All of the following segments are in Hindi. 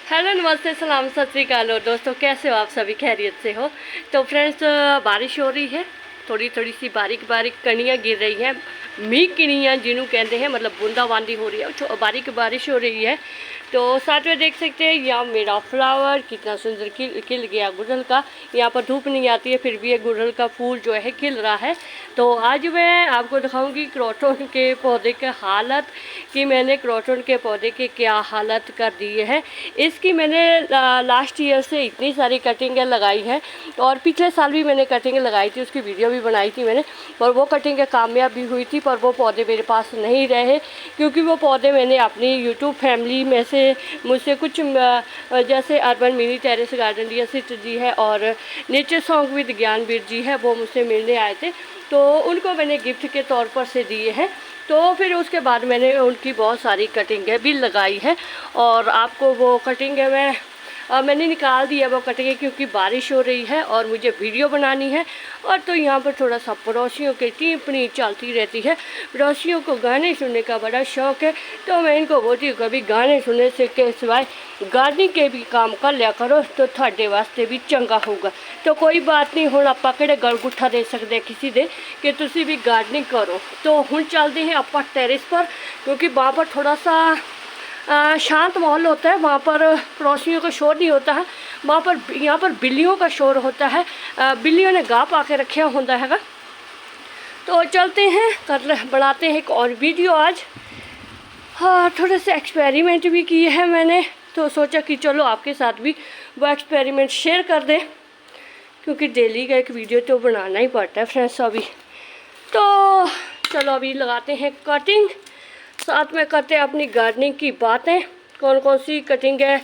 हेलो, नमस्ते, सलाम, सत श्री अकाल। और दोस्तों, कैसे हो आप? सभी खैरियत से हो? तो फ्रेंड्स, बारिश हो रही है, थोड़ी थोड़ी सी बारीक बारीक कणियाँ गिर रही हैं। मीह कणियाँ जिन्हों कहते हैं, मतलब बूंदाबांदी हो रही है, बारीक बारिश हो रही है। तो साथ में देख सकते हैं यहाँ मेरा फ्लावर कितना सुंदर खिल गया, गुड़हल का। यहाँ पर धूप नहीं आती है, फिर भी ये गुड़हल का फूल जो है खिल रहा है। तो आज मैं आपको दिखाऊंगी क्रोटन के पौधे के हालत, कि मैंने क्रोटन के पौधे के क्या हालत कर दिए हैं। इसकी मैंने लास्ट ईयर से इतनी सारी कटिंगें लगाई हैं, और पिछले साल भी मैंने कटिंग लगाई थी, उसकी वीडियो भी बनाई थी मैंने। पर वो कटिंगें कामयाब भी हुई थी, पर वो पौधे मेरे पास नहीं रहे, क्योंकि वो पौधे मैंने अपनी यूट्यूब फैमिली में से मुझसे कुछ जैसे अर्बन मिनी टेरेस गार्डन रियासित जी है और नेचर सॉन्ग विद ज्ञानवीर जी है, वो मुझसे मिलने आए थे। तो उनको मैंने गिफ्ट के तौर पर से दिए हैं। तो फिर उसके बाद मैंने उनकी बहुत सारी कटिंगें भी लगाई है, और आपको वो कटिंगें मैंने निकाल दिया वो कटिंगें, क्योंकि बारिश हो रही है और मुझे वीडियो बनानी है। और तो यहाँ पर थोड़ा सा पड़ोसियों की टिप्पणी चलती रहती है। पड़ोसियों को गाने सुनने का बड़ा शौक़ है, तो मैं इनको बोलती हूँ कभी गाने सुनने से के सिवाय गार्डनिंग के भी काम कर लिया करो, तो थाडे वास्ते भी चंगा होगा। तो कोई बात नहीं, हुण आपां किहड़े गलगुट्ठा दे सकते किसी दे कि तुसी भी गार्डनिंग करो। तो हुण चलते हैं आपां टेरेस पर, क्योंकि वहाँ पर थोड़ा सा शांत माहौल होता है। वहाँ पर पड़ोसियों का शोर नहीं होता है। वहाँ पर यहाँ पर बिल्लियों का शोर होता है, बिल्लियों ने गाँव पा के रखा होता है। तो चलते हैं, बनाते हैं एक और वीडियो आज। हाँ, थोड़े से एक्सपेरिमेंट भी किए हैं मैंने, तो सोचा कि चलो आपके साथ भी वो एक्सपेरिमेंट शेयर कर दें, क्योंकि डेली का एक वीडियो तो बनाना ही पड़ता है फ्रेंड्स अभी। तो चलो अभी लगाते हैं कटिंग, साथ में करते हैं अपनी गार्डनिंग की बातें, कौन कौन सी कटिंग है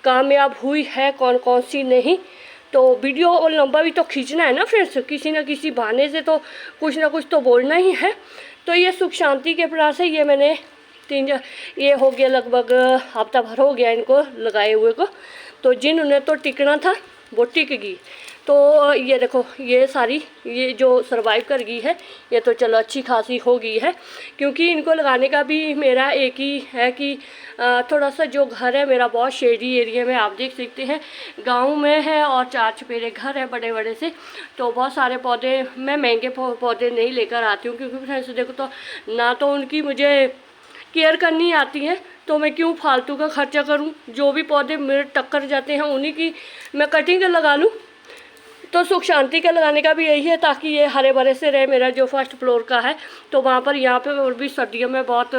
कामयाब हुई है, कौन कौन सी नहीं। तो वीडियो लंबा भी तो खींचना है ना फ्रेंड्स, किसी न किसी बहाने से तो कुछ ना कुछ तो बोलना ही है। तो ये सुख शांति के प्रयास है, ये मैंने ये हो गया लगभग हफ्ता भर हो गया इनको लगाए हुए को। तो जिन्होंने तो टिकना था वो टिक गई। तो ये देखो, ये सारी ये जो सरवाइव कर गई है, ये तो चलो अच्छी खासी हो गई है। क्योंकि इनको लगाने का भी मेरा एक ही है कि थोड़ा सा जो घर है मेरा बहुत शेडी एरिया में, आप देख सकते हैं गांव में है, और 4 चुफेरे घर है बड़े बड़े से। तो बहुत सारे पौधे मैं महंगे पौधे नहीं लेकर आती हूँ, क्योंकि फ्रेंड्स देखो, तो ना तो उनकी मुझे केयर करनी आती है, तो मैं क्यों फालतू का खर्चा करूं। जो भी पौधे मेरे टक्कर जाते हैं उन्हीं की मैं कटिंग लगा लूं। तो सुख शांति का लगाने का भी यही है, ताकि ये हरे भरे से रहे। मेरा जो फर्स्ट फ्लोर का है, तो वहाँ पर यहाँ पे और भी सर्दियों में बहुत,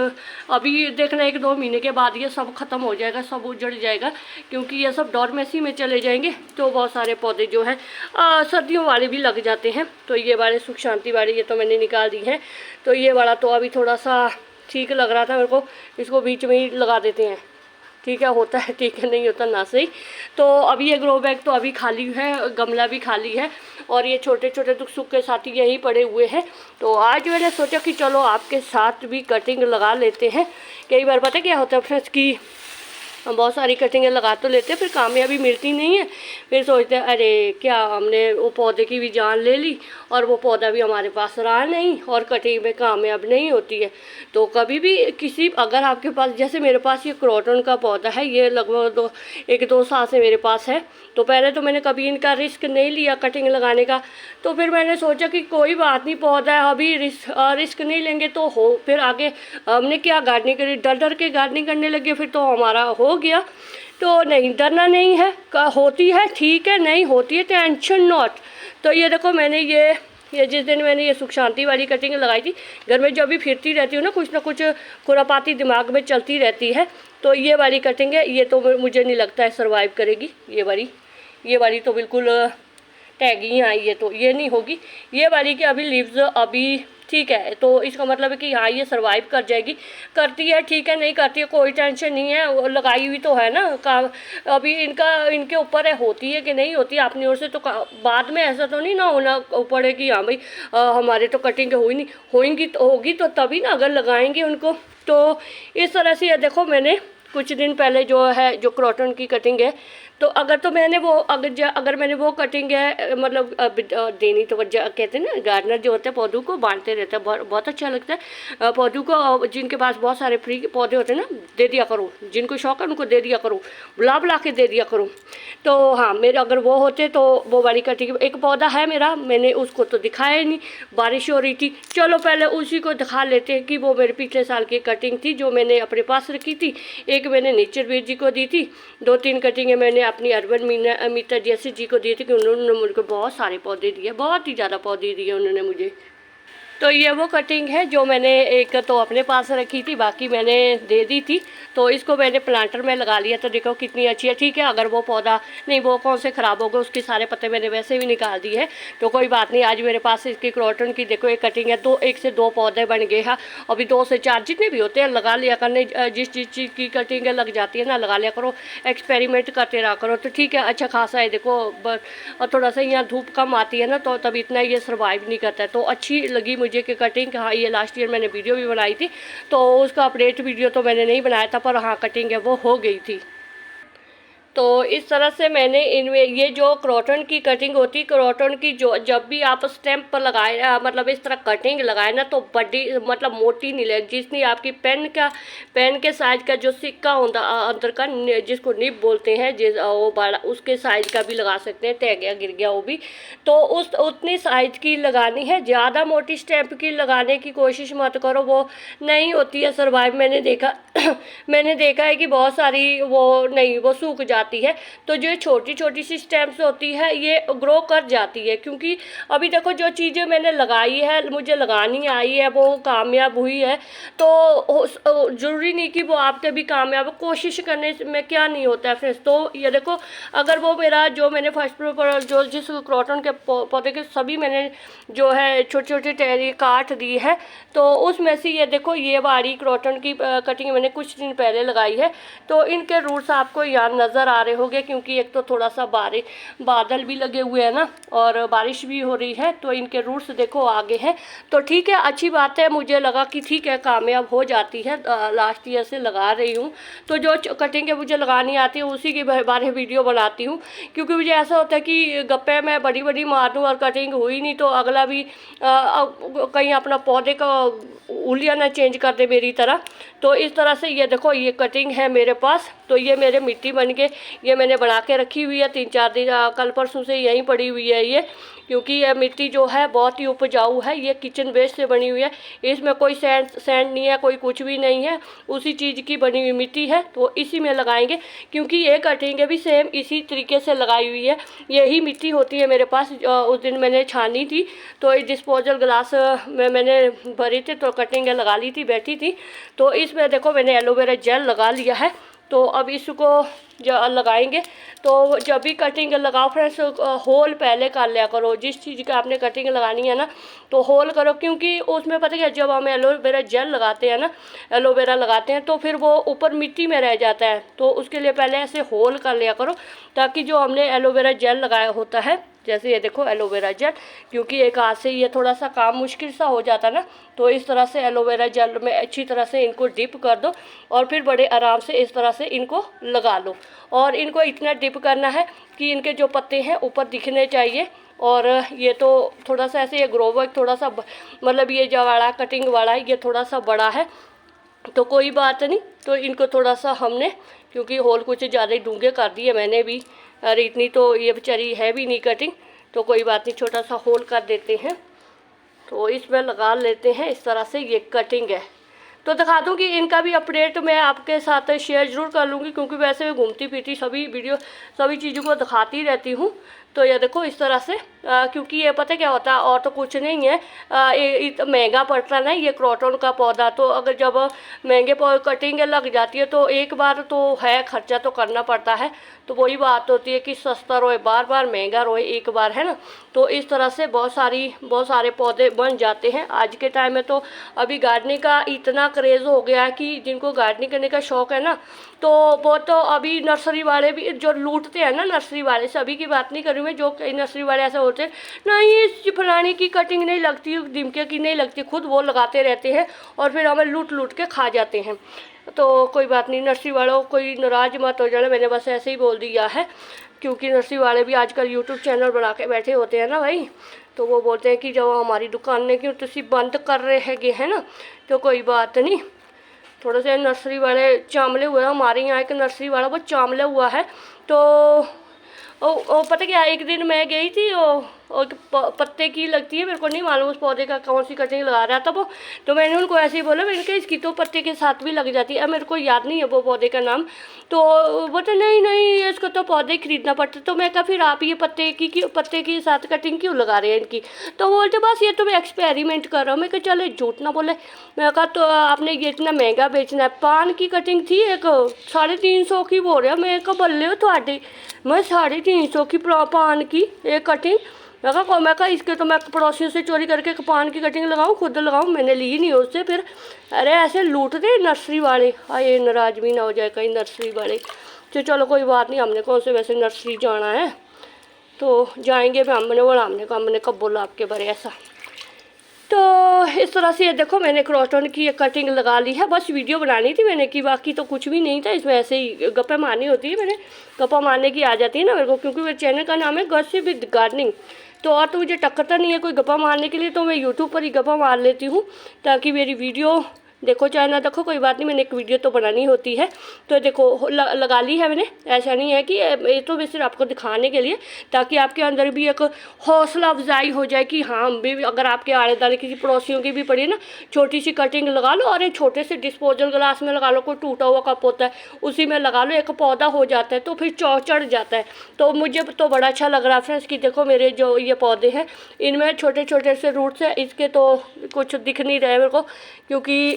अभी देखना 1-2 महीने के बाद ये सब ख़त्म हो जाएगा, सब उजड़ जाएगा, क्योंकि ये सब डॉर्मेसी में चले जाएंगे। तो बहुत सारे पौधे जो हैं सर्दियों वाले भी लग जाते हैं। तो ये वाले सुख शांति वाले ये तो मैंने निकाल दी हैं। तो ये वाला तो अभी थोड़ा सा ठीक लग रहा था मेरे को, इसको बीच में ही लगा देते हैं। ठीक है, होता है, ठीक है, नहीं होता ना सही। तो अभी ये ग्रो बैग तो अभी खाली है, गमला भी खाली है, और ये छोटे छोटे दुख सुख के साथ यहीं पड़े हुए हैं। तो आज मैंने सोचा कि चलो आपके साथ भी कटिंग लगा लेते हैं। कई बार पता क्या होता है फ्रेंड्स कि हम बहुत सारी कटिंगें लगा तो लेते हैं, फिर कामयाबी मिलती नहीं है। फिर सोचते हैं अरे क्या हमने वो पौधे की भी जान ले ली, और वो पौधा भी हमारे पास रहा नहीं, और कटिंग में कामयाब नहीं होती है। तो कभी भी किसी, अगर आपके पास, जैसे मेरे पास ये क्रोटन का पौधा है, ये लगभग 1-2 साल से मेरे पास है। तो पहले तो मैंने कभी इनका रिस्क नहीं लिया कटिंग लगाने का। तो फिर मैंने सोचा कि कोई बात नहीं, पौधा है, अभी रिस्क नहीं लेंगे तो हो। फिर आगे हमने क्या गार्डनिंग करी, डर डर के गार्डनिंग करने लगे, फिर तो हमारा हो गया। तो नहीं, डरना नहीं है, होती है ठीक है, नहीं होती है टेंशन नॉट। तो ये देखो, मैंने ये जिस दिन मैंने ये सुख शांति वाली कटिंग लगाई थी, घर में जब भी फिरती रहती हूँ ना कुछ खुरापाती दिमाग में चलती रहती है। तो ये वाली कटिंग है, ये तो मुझे नहीं लगता है सर्वाइव करेगी। ये वाली तो बिल्कुल टैगी आई है, तो ये नहीं होगी। ये वाली की अभी लीव्स अभी ठीक है, तो इसका मतलब है कि हाँ ये सर्वाइव कर जाएगी। करती है ठीक है, नहीं करती है कोई टेंशन नहीं है, वो लगाई हुई तो है ना काम। अभी इनके ऊपर है, होती है कि नहीं होती अपनी ओर से। तो बाद में ऐसा तो नहीं ना होना पड़े कि हाँ भाई हमारे तो कटिंग हुई नहीं, होगी तो तभी ना, अगर लगाएंगे उनको। तो इस तरह से ये देखो, मैंने कुछ दिन पहले जो है जो क्रॉटन की कटिंग है, तो अगर मैंने वो अगर मैंने वो कटिंग है मतलब देनी, तो कहते हैं ना गार्डनर जो होते हैं पौधों को बांटते रहते हैं, बहुत अच्छा लगता है पौधों को। जिनके पास बहुत सारे फ्री पौधे होते हैं ना, दे दिया करो, जिनको शौक है उनको दे दिया करो, बुला के दे दिया करो। तो हाँ, मेरे अगर वो होते तो वो वाली कटिंग, एक पौधा है मेरा, मैंने उसको तो दिखाया ही नहीं, बारिश हो रही थी। चलो पहले उसी को दिखा लेते हैं कि वो मेरे पिछले साल की कटिंग थी जो मैंने अपने पास रखी थी। एक मैंने नेचर वीर जी को दी थी, 2-3 कटिंगें मैंने अपनी अर्बन मीता जैसे जी को दिए थे कि उन्होंने मुझको बहुत सारे पौधे दिए, बहुत ही ज़्यादा पौधे दिए उन्होंने मुझे। तो ये वो कटिंग है जो मैंने एक तो अपने पास रखी थी, बाकी मैंने दे दी थी। तो इसको मैंने प्लांटर में लगा लिया, तो देखो कितनी अच्छी है। ठीक है, अगर वो पौधा नहीं, वो कौन से ख़राब हो गए, उसके सारे पत्ते मैंने वैसे भी निकाल दिए हैं, तो कोई बात नहीं। आज मेरे पास इसकी क्रॉटन की देखो एक कटिंग है, 1 से 2 पौधे बन गए हैं। अभी 2 से 4 जितने भी होते हैं लगा लिया करने, जिस चीज़ की कटिंग लग जाती है ना, लगा लिया करो, एक्सपेरिमेंट करते रहा करो। तो ठीक है, अच्छा खासा है देखो। और थोड़ा सा यहाँ धूप कम आती है ना, तो तब इतना ये सर्वाइव नहीं करता है। तो अच्छी लगी मुझे कि कटिंग, हाँ ये लास्ट ईयर मैंने वीडियो भी बनाई थी, तो उसका अपडेट वीडियो तो मैंने नहीं बनाया था, पर हाँ कटिंग है वो हो गई थी। तो इस तरह से मैंने इनमें ये जो क्रॉटन की कटिंग होती, क्रॉटन की जो जब भी आप स्टैम्प पर लगाए मतलब इस तरह कटिंग लगाए ना, तो बड़ी मतलब मोटी नहीं लगेगी। जितनी आपकी पेन के साइज का जो सिक्का होता अंदर का, जिसको निब बोलते हैं, वो बड़ा उसके साइज का भी लगा सकते हैं, टह गया गिर गया वो भी, तो उतनी साइज की लगानी है। ज़्यादा मोटी स्टैम्प की लगाने की कोशिश मत करो, वो नहीं होती है सर्वाइव। मैंने देखा है कि बहुत सारी वो नहीं, वो सूख जाती है। तो जो छोटी छोटी सी स्टेम्स होती है ये ग्रो कर जाती है, क्योंकि अभी देखो जो चीज़ें मैंने लगाई है, मुझे लगानी आई है, वो कामयाब हुई है। तो ज़रूरी नहीं कि वो आपके भी कामयाब, कोशिश करने में क्या नहीं होता है फ्रेंड्स। तो ये देखो, अगर वो मेरा जो मैंने फर्स्ट फ्लोर पर जो जिस क्रॉटन के पौधे के सभी मैंने जो है छोटे छोटे टहरी काट दी है, तो उसमें से ये देखो ये वाली क्रॉटन की कटिंग मैंने कुछ दिन पहले लगाई है। तो इनके रूट्स आपको यहाँ नज़र आ रहे होंगे, क्योंकि एक तो थोड़ा सा बादल भी लगे हुए हैं ना, और बारिश भी हो रही है, तो इनके रूट्स देखो आगे हैं। तो ठीक है, अच्छी बात है, मुझे लगा कि ठीक है कामयाब हो जाती है। लास्ट ईयर से लगा रही हूँ, तो जो कटिंग है मुझे लगानी आती है उसी के बारे में वीडियो बनाती हूँ, क्योंकि मुझे ऐसा होता है कि गप्पे में बड़ी बड़ी मार दूँ और कटिंग हुई नहीं, तो अगला भी कहीं अपना पौधे का उलिया ना चेंज कर दे मेरी तरह। तो इस तरह से ये देखो ये कटिंग है मेरे पास। तो ये मेरे मिट्टी बन के ये मैंने बना के रखी हुई है, 3-4 दिन कल परसों से यहीं पड़ी हुई है ये, क्योंकि ये मिट्टी जो है बहुत ही उपजाऊ है। ये किचन वेस्ट से बनी हुई है, इसमें कोई सैंड नहीं है, कोई कुछ भी नहीं है, उसी चीज़ की बनी हुई मिट्टी है। तो इसी में लगाएंगे, क्योंकि ये कटिंग भी सेम इसी तरीके से लगाई हुई है। यही मिट्टी होती है मेरे पास, उस दिन मैंने छानी थी, तो डिस्पोजल ग्लास में मैंने भरी थी, तो कटिंग लगा ली थी, बैठी थी। तो इसमें देखो मैंने एलोवेरा जेल लगा लिया है। तो अब इसको लगाएंगे, तो जब भी कटिंग लगाओ फ्रेंड्स, होल पहले कर लिया करो। जिस चीज़ का आपने कटिंग लगानी है ना, तो होल करो, क्योंकि उसमें पता क्या, जब हम एलोवेरा जेल लगाते हैं ना, एलोवेरा लगाते हैं, तो फिर वो ऊपर मिट्टी में रह जाता है। तो उसके लिए पहले ऐसे होल कर लिया करो, ताकि जो हमने एलोवेरा जेल लगाया होता है, जैसे ये देखो एलोवेरा जेल, क्योंकि एक हाथ से ये थोड़ा सा काम मुश्किल सा हो जाता है ना, तो इस तरह से एलोवेरा जेल में अच्छी तरह से इनको डिप कर दो, और फिर बड़े आराम से इस तरह से इनको लगा लो। और इनको इतना डिप करना है कि इनके जो पत्ते हैं ऊपर दिखने चाहिए। और ये तो थोड़ा सा ऐसे ये ग्रोवर थोड़ा सा मतलब ये जो वाला कटिंग वाला है ये थोड़ा सा बड़ा है, तो कोई बात नहीं। तो इनको थोड़ा सा हमने, क्योंकि होल कुछ ज़्यादा ही डूंघे कर दिए मैंने भी, और इतनी तो ये बेचारी है भी नहीं कटिंग, तो कोई बात नहीं, छोटा सा होल कर देते हैं। तो इसमें लगा लेते हैं इस तरह से, ये कटिंग है। तो दिखा दूँ कि इनका भी अपडेट मैं आपके साथ शेयर ज़रूर कर लूँगी, क्योंकि वैसे मैं घूमती फिरती सभी चीज़ों को दिखाती रहती हूँ। तो ये देखो इस तरह से, क्योंकि ये पता क्या होता है, और तो कुछ नहीं है, ये महंगा पड़ता है ना ये क्रॉटन का पौधा। तो अगर जब महंगे कटिंग लग जाती है, तो एक बार तो है खर्चा तो करना पड़ता है। तो वही बात होती है कि सस्ता रोए बार बार, महंगा रोए एक बार, है ना। तो इस तरह से बहुत सारे पौधे बन जाते हैं। आज के टाइम में तो अभी गार्डनिंग का इतना क्रेज़ हो गया है कि जिनको गार्डनिंग करने का शौक़ है ना, तो वो तो अभी नर्सरी वाले भी जो लूटते हैं ना, नर्सरी वाले, सभी की बात नहीं कर रही में, जो कई नर्सरी वाले ऐसे होते हैं, नहीं फलाने की कटिंग नहीं लगती, दिमके की नहीं लगती, खुद वो लगाते रहते हैं और फिर हमें लूट के खा जाते हैं। तो कोई बात नहीं, नर्सरी वालों कोई नाराज मत हो जाना, मैंने बस ऐसे ही बोल दिया है, क्योंकि नर्सरी वाले भी आजकल यूट्यूब चैनल बना के बैठे होते हैं ना भाई, तो वो बोलते हैं कि जब हमारी दुकान ने क्यों तुसी बंद कर रहे है ना, तो कोई बात नहीं। थोड़े से नर्सरी वाले चामले हुए हैं, हमारे यहाँ एक नर्सरी वाला वो चामले हुआ है। तो ओ पता क्या, एक दिन मैं गई थी, वो पत्ते की लगती है, मेरे को नहीं मालूम उस पौधे का कौन सी कटिंग लगा रहा था वो, तो मैंने उनको ऐसे ही बोला, मैंने कहा इसकी तो पत्ते के साथ भी लग जाती है। अब मेरे को याद नहीं है वो पौधे का नाम, तो बोलते नहीं नहीं इसको तो पौधे खरीदना पड़ता। तो मैं कहा फिर आप ये पत्ते के साथ कटिंग क्यों लगा रहे हैं इनकी, तो बोलते बस ये तो मैं एक्सपेरिमेंट कर रहा हूँ। मैं कहा चले झूठ ना बोले। मैं कहा तो आपने ये इतना महंगा बेचना है, पान की कटिंग थी एक 350 की बोल रहा, मैं कहा बल्ले हो थोड़े, मैं 350 की पान की एक कटिंग। मैं कहा इसके तो मैं पड़ोसियों से चोरी करके पान की कटिंग लगाऊं, खुद लगाऊं, मैंने ली नहीं उससे। फिर अरे ऐसे लूटते नर्सरी वाले, आए नाराज भी ना हो जाए कहीं नर्सरी वाले। तो चलो कोई बात नहीं, हमने कौन से वैसे नर्सरी जाना है, तो जाएंगे भी हमने बोला, हमने कब बोला आपके बारे ऐसा। तो इस तरह से ये देखो मैंने क्रॉटन की एक कटिंग लगा ली है, बस वीडियो बनानी थी मैंने की, बाकी तो कुछ भी नहीं था इसमें, ऐसे ही गप्पे मारनी होती है, मैंने गप्पा मारने की आ जाती है ना मेरे को, क्योंकि मेरे चैनल का नाम है गॉसिप विद गार्डनिंग। तो और तो मुझे टक्करता नहीं है कोई गप्पा मारने के लिए, तो मैं यूट्यूब पर ही गप्पा मार लेती हूँ, ताकि मेरी वीडियो देखो चाहे ना देखो कोई बात नहीं, मैंने एक वीडियो तो बनानी होती है। तो देखो लगा ली है मैंने, ऐसा नहीं है कि ये तो मैं सिर्फ आपको दिखाने के लिए, ताकि आपके अंदर भी एक हौसला अफजाई हो जाए कि हाँ हम भी, अगर आपके आड़े दाड़े किसी पड़ोसियों की भी पड़ी ना छोटी सी कटिंग लगा लो, और एक छोटे से डिस्पोजल ग्लास में लगा लो, कोई टूटा हुआ कप होता है उसी में लगा लो, एक पौधा हो जाता है, तो फिर चढ़ जाता है। तो मुझे तो बड़ा अच्छा लग रहा है फ्रेंड्स कि देखो मेरे जो ये पौधे हैं इनमें छोटे छोटे से रूट्स हैं, इसके तो कुछ दिख नहीं रहे मेरे को, क्योंकि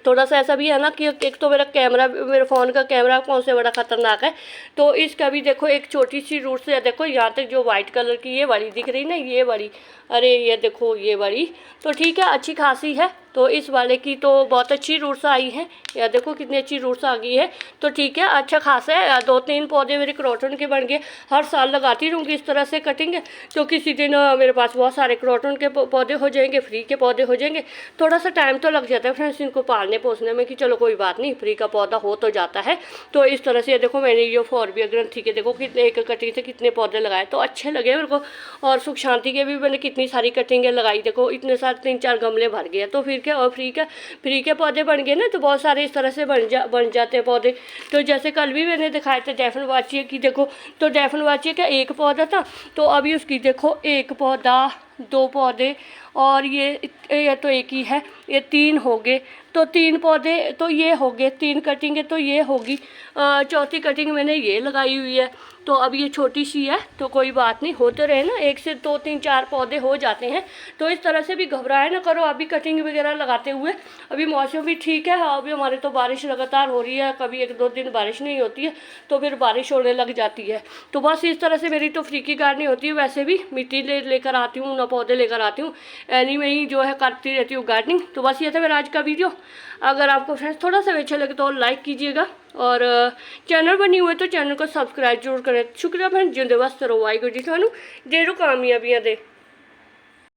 थोड़ा सा ऐसा भी है ना कि एक तो मेरे फ़ोन का कैमरा कौन से बड़ा ख़तरनाक है, तो इसका भी देखो एक छोटी सी रूट से देखो यहाँ तक जो वाइट कलर की ये वाली दिख रही ना, ये वाली, अरे ये देखो ये वाली, तो ठीक है अच्छी खासी है। तो इस वाले की तो बहुत अच्छी रूट्स आई हैं, या देखो कितनी अच्छी रूट्स आ गई है, तो ठीक है अच्छा खासा है। 2-3 पौधे मेरे क्रॉटन के बन गए, हर साल लगाती रहूँगी इस तरह से कटिंग, तो किसी दिन मेरे पास बहुत सारे क्रॉटन के पौधे हो जाएंगे, फ्री के पौधे हो जाएंगे। थोड़ा सा टाइम तो लग जाता है फ्रेंड्स इनको पालने पोसने में, कि चलो कोई बात नहीं फ्री का पौधा हो तो जाता है। तो इस तरह से देखो मैंने ये फॉरबिया ग्रंथी के देखो कितने एक कटिंग से कितने पौधे लगाए, तो अच्छे लगे मेरे को। और सुख शांति के भी मैंने कितनी सारी कटिंगें लगाई, देखो इतने सारे 3-4 गमले भर गए, तो फिर क्या, और फ्री के पौधे बन गए ना, तो बहुत सारे इस तरह से बन जाते हैं पौधे। तो जैसे कल भी मैंने दिखाए थे डैफन वाचिया की, देखो तो डैफन वाचिया का एक पौधा था, तो अभी उसकी देखो एक पौधा, 2 पौधे, और ये तो एक ही है, ये 3 हो गए, तो 3 पौधे तो ये हो गए, 3 कटिंगें तो ये होगी, चौथी कटिंग मैंने ये लगाई हुई है। तो अब ये छोटी सी है, तो कोई बात नहीं, होते रहे ना, 1 से 2, 3, 4 पौधे हो जाते हैं। तो इस तरह से भी घबराए ना करो अभी कटिंग वगैरह लगाते हुए, अभी मौसम भी ठीक है, अभी हमारे तो बारिश लगातार हो रही है, कभी 1-2 दिन बारिश नहीं होती है तो फिर बारिश होने लग जाती है। तो बस इस तरह से मेरी तो फ्री की गार्डनिंग होती है। वैसे भी मिट्टी लेकर आती हूँ ना, पौधे लेकर आती हूँ, एनी में ही जो है करती रहती हूँ गार्डनिंग। तो बस ये था मेरा आज का वीडियो। अगर आपको फ्रेंड्स थोड़ा सा अच्छा लगे तो लाइक कीजिएगा, और चैनल बनी हुए तो चैनल को सब्सक्राइब जरूर करें। शुक्रिया फ्रेंड्स, जिंदे वास्ते रहो, वाहिगुरू जी थानू ढेरों कामयाबियां दे।